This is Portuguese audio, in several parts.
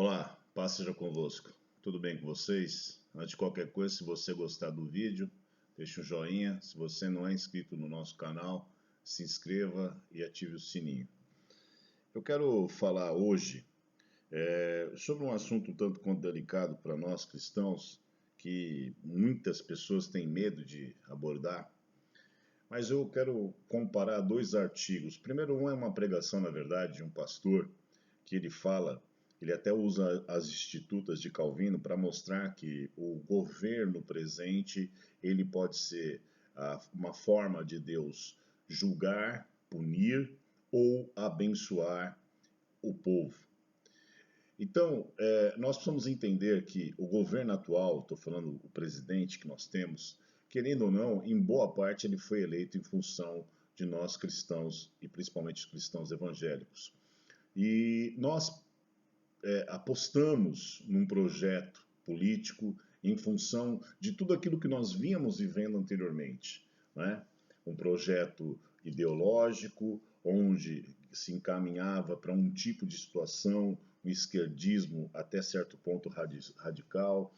Olá, paz seja convosco. Tudo bem com vocês? Antes de qualquer coisa, se você gostar do vídeo, deixe um joinha. Se você não é inscrito no nosso canal, se inscreva e ative o sininho. Eu quero falar hoje sobre um assunto um tanto quanto delicado para nós cristãos, que muitas pessoas têm medo de abordar, mas eu quero comparar dois artigos. Primeiro, um é uma pregação, na verdade, de um pastor, que ele fala, ele até usa as institutas de Calvino para mostrar que o governo presente, ele pode ser uma forma de Deus julgar, punir ou abençoar o povo. Então, nós precisamos entender que o governo atual, estou falando o presidente que nós temos, querendo ou não, em boa parte ele foi eleito em função de nós cristãos, e principalmente os cristãos evangélicos. E nós apostamos num projeto político em função de tudo aquilo que nós vínhamos vivendo anteriormente, né? Um projeto ideológico onde se encaminhava para um tipo de situação, um esquerdismo até certo ponto radical,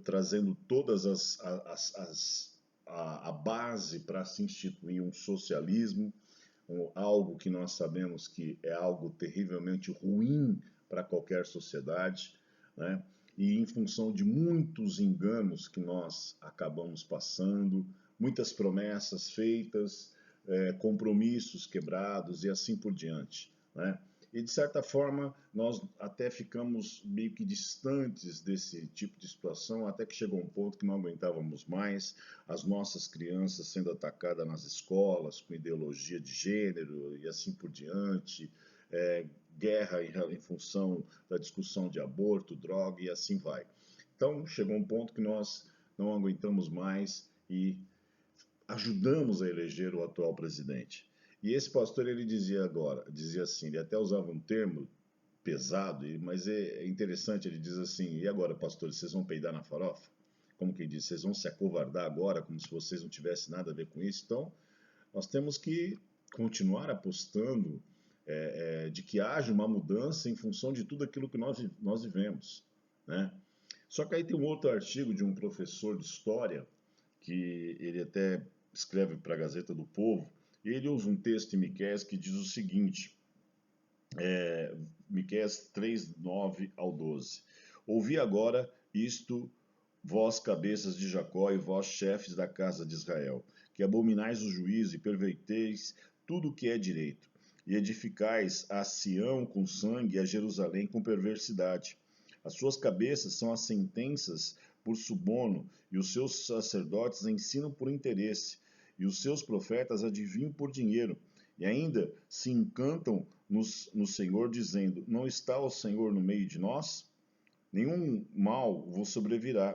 trazendo todas a base para se instituir um socialismo, algo que nós sabemos que é algo terrivelmente ruim para qualquer sociedade, né? E em função de muitos enganos que nós acabamos passando, muitas promessas feitas, compromissos quebrados e assim por diante, né? E de certa forma nós até ficamos meio que distantes desse tipo de situação, até que chegou um ponto que não aguentávamos mais, as nossas crianças sendo atacadas nas escolas com ideologia de gênero e assim por diante, guerra em função da discussão de aborto, droga e assim vai. Então chegou um ponto que nós não aguentamos mais e ajudamos a eleger o atual presidente. E esse pastor ele dizia assim, ele até usava um termo pesado, mas é interessante, ele diz assim, e agora, pastor, vocês vão peidar na farofa? Como quem diz, vocês vão se acovardar agora, como se vocês não tivessem nada a ver com isso? Então, nós temos que continuar apostando de que haja uma mudança em função de tudo aquilo que nós vivemos, né? Só que aí tem um outro artigo de um professor de história, que ele até escreve para a Gazeta do Povo, e ele usa um texto em Miqueias que diz o seguinte, Miqueias 3, 9 ao 12. Ouvi agora isto, vós cabeças de Jacó e vós chefes da casa de Israel, que abominais o juízo e perverteis tudo o que é direito, e edificais a Sião com sangue e a Jerusalém com perversidade. As suas cabeças são as sentenças por suborno, e os seus sacerdotes ensinam por interesse, e os seus profetas adivinham por dinheiro, e ainda se encantam no Senhor, dizendo: não está o Senhor no meio de nós? Nenhum mal vos sobrevirá.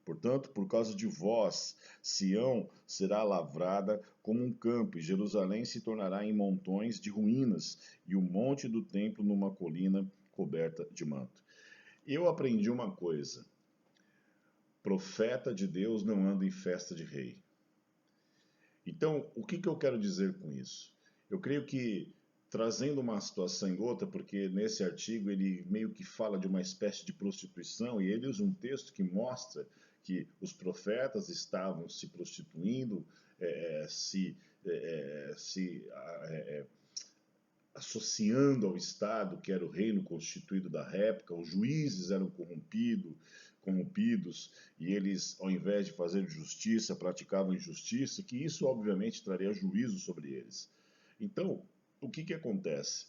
Portanto, por causa de vós, Sião será lavrada como um campo, e Jerusalém se tornará em montões de ruínas, e o monte do templo numa colina coberta de manto. Eu aprendi uma coisa: profeta de Deus não anda em festa de rei. Então, o que eu quero dizer com isso? Eu creio que, trazendo uma situação em outra, porque nesse artigo ele meio que fala de uma espécie de prostituição, e ele usa um texto que mostra que os profetas estavam se prostituindo, associando ao Estado, que era o reino constituído da época, os juízes eram corrompidos, e eles, ao invés de fazer justiça, praticavam injustiça, que isso obviamente traria juízo sobre eles. Então, o que acontece?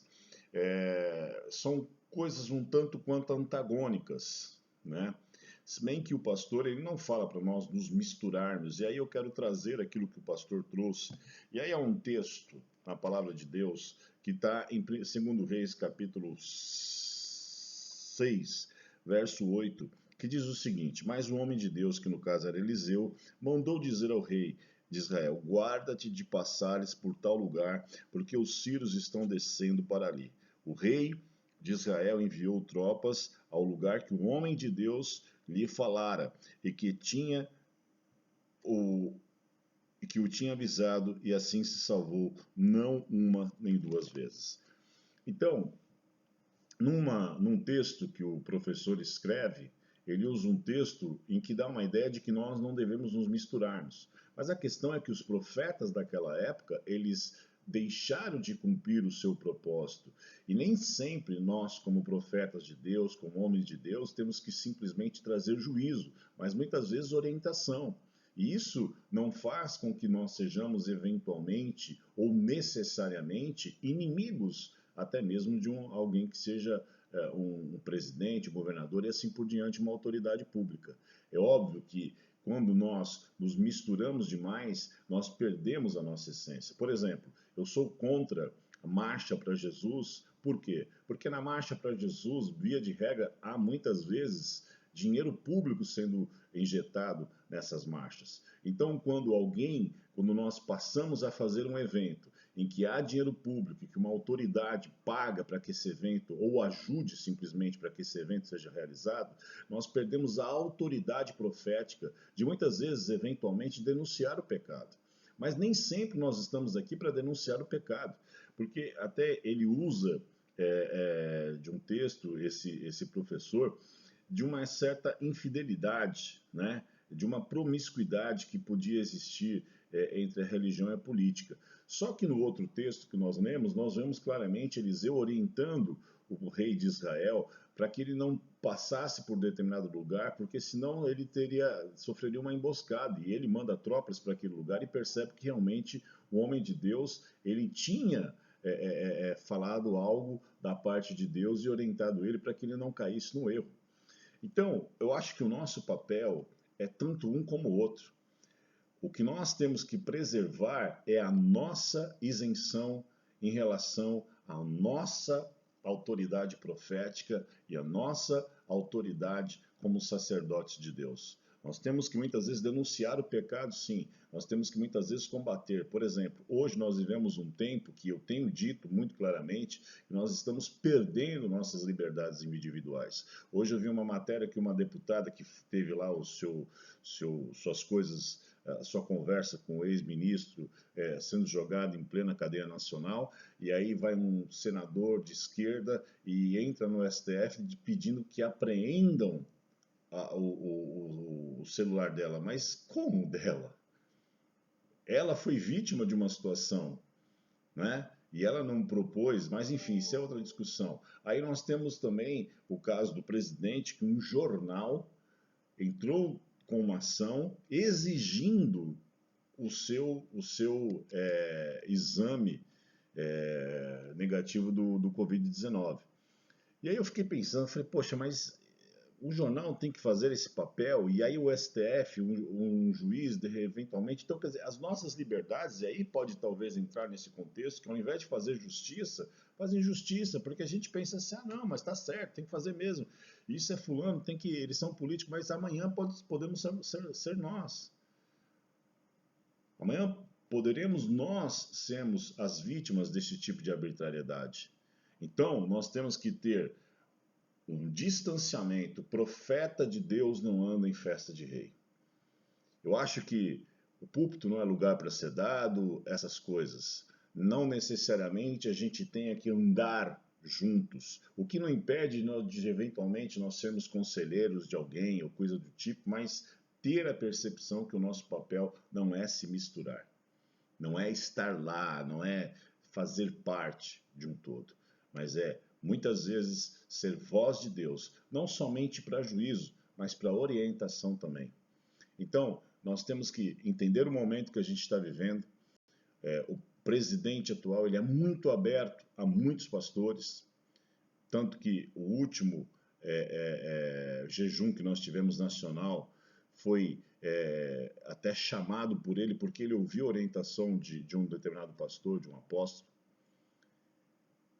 São coisas um tanto quanto antagônicas, né? Se bem que o pastor ele não fala para nós nos misturarmos, e aí eu quero trazer aquilo que o pastor trouxe. E aí há um texto na palavra de Deus que está em 2 Reis capítulo 6, verso 8, que diz o seguinte: mas o homem de Deus, que no caso era Eliseu, mandou dizer ao rei de Israel: guarda-te de passares por tal lugar, porque os sírios estão descendo para ali. O rei de Israel enviou tropas ao lugar que o homem de Deus lhe falara, e que o tinha avisado, e assim se salvou, não uma nem duas vezes. Então, Num texto que o professor escreve, ele usa um texto em que dá uma ideia de que nós não devemos nos misturarmos. Mas a questão é que os profetas daquela época, eles deixaram de cumprir o seu propósito. E nem sempre nós, como profetas de Deus, como homens de Deus, temos que simplesmente trazer juízo, mas muitas vezes orientação. E isso não faz com que nós sejamos eventualmente ou necessariamente inimigos até mesmo de alguém que seja um presidente, um governador e assim por diante, uma autoridade pública. É óbvio que quando nós nos misturamos demais, nós perdemos a nossa essência. Por exemplo, eu sou contra a Marcha para Jesus. Por quê? Porque na Marcha para Jesus, via de regra, há muitas vezes dinheiro público sendo injetado nessas marchas. Então, quando nós passamos a fazer um evento em que há dinheiro público, que uma autoridade paga para que esse evento, ou ajude simplesmente para que esse evento seja realizado, nós perdemos a autoridade profética de muitas vezes, eventualmente, denunciar o pecado. Mas nem sempre nós estamos aqui para denunciar o pecado, porque até ele usa de um texto, esse professor, de uma certa infidelidade, né? De uma promiscuidade que podia existir entre a religião e a política. Só que no outro texto que nós lemos, nós vemos claramente Eliseu orientando o rei de Israel para que ele não passasse por determinado lugar, porque senão ele sofreria uma emboscada, e ele manda tropas para aquele lugar e percebe que realmente o homem de Deus ele tinha falado algo da parte de Deus e orientado ele para que ele não caísse no erro. Então, eu acho que o nosso papel é tanto um como o outro. O que nós temos que preservar é a nossa isenção em relação à nossa autoridade profética e a nossa autoridade como sacerdotes de Deus. Nós temos que muitas vezes denunciar o pecado, sim. Nós temos que muitas vezes combater. Por exemplo, hoje nós vivemos um tempo que eu tenho dito muito claramente que nós estamos perdendo nossas liberdades individuais. Hoje eu vi uma matéria que uma deputada que teve lá suas coisas, a sua conversa com o ex-ministro sendo jogado em plena cadeia nacional, e aí vai um senador de esquerda e entra no STF pedindo que apreendam o celular dela. Mas como dela? Ela foi vítima de uma situação, né? E ela não propôs, mas enfim, isso é outra discussão. Aí nós temos também o caso do presidente, que um jornal entrou com uma ação exigindo o seu exame negativo do Covid-19. E aí eu fiquei pensando, falei, poxa, mas o jornal tem que fazer esse papel, e aí o STF, um juiz, eventualmente. Então, quer dizer, as nossas liberdades, e aí pode talvez entrar nesse contexto, que ao invés de fazer justiça, fazem justiça, porque a gente pensa assim, ah, não, mas tá certo, tem que fazer mesmo. Isso é fulano, eles são políticos, mas amanhã podemos ser nós. Amanhã poderemos nós sermos as vítimas desse tipo de arbitrariedade. Então, nós temos que ter um distanciamento. Profeta de Deus não anda em festa de rei. Eu acho que o púlpito não é lugar para ser dado, essas coisas. Não necessariamente a gente tenha que andar juntos. O que não impede de eventualmente nós sermos conselheiros de alguém ou coisa do tipo, mas ter a percepção que o nosso papel não é se misturar. Não é estar lá, não é fazer parte de um todo, mas é muitas vezes ser voz de Deus, não somente para juízo, mas para orientação também. Então, nós temos que entender o momento que a gente está vivendo. O presidente atual ele é muito aberto a muitos pastores, tanto que o último jejum que nós tivemos nacional foi até chamado por ele, porque ele ouviu a orientação de um determinado pastor, de um apóstolo.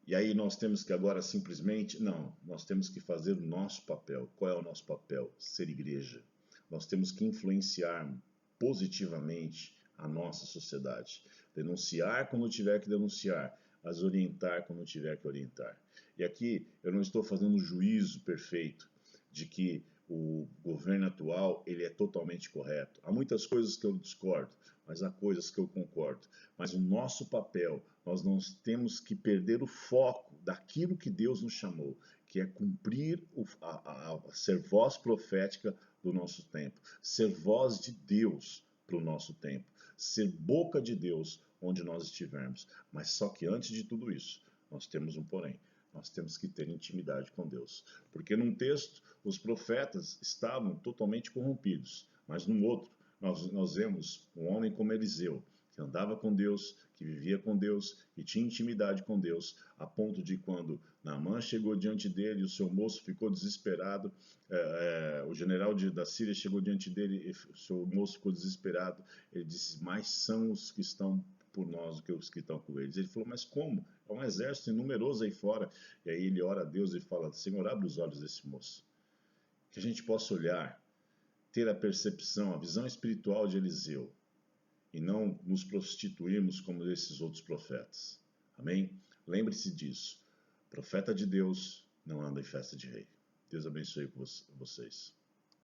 E aí nós temos que agora simplesmente, não, nós temos que fazer o nosso papel. Qual é o nosso papel? Ser igreja. Nós temos que influenciar positivamente a nossa sociedade. Denunciar quando tiver que denunciar, mas orientar quando tiver que orientar. E aqui eu não estou fazendo um juízo perfeito de que o governo atual ele é totalmente correto. Há muitas coisas que eu discordo, mas há coisas que eu concordo. Mas o nosso papel, nós não temos que perder o foco daquilo que Deus nos chamou, que é cumprir, ser voz profética do nosso tempo, ser voz de Deus para o nosso tempo, ser boca de Deus onde nós estivermos. Mas só que antes de tudo isso, nós temos um porém. Nós temos que ter intimidade com Deus. Porque num texto, os profetas estavam totalmente corrompidos, mas no outro, nós vemos um homem como Eliseu, que andava com Deus, que vivia com Deus, que tinha intimidade com Deus, a ponto de quando Naamã chegou diante dele e o seu moço ficou desesperado, o general da Síria chegou diante dele e o seu moço ficou desesperado, ele disse, mais são os que estão por nós do que os que estão com eles. Ele falou, mas como? É um exército numeroso aí fora. E aí ele ora a Deus e fala, Senhor, abre os olhos desse moço. Que a gente possa olhar, ter a percepção, a visão espiritual de Eliseu, e não nos prostituirmos como esses outros profetas. Amém? Lembre-se disso. Profeta de Deus não anda em festa de rei. Deus abençoe vocês.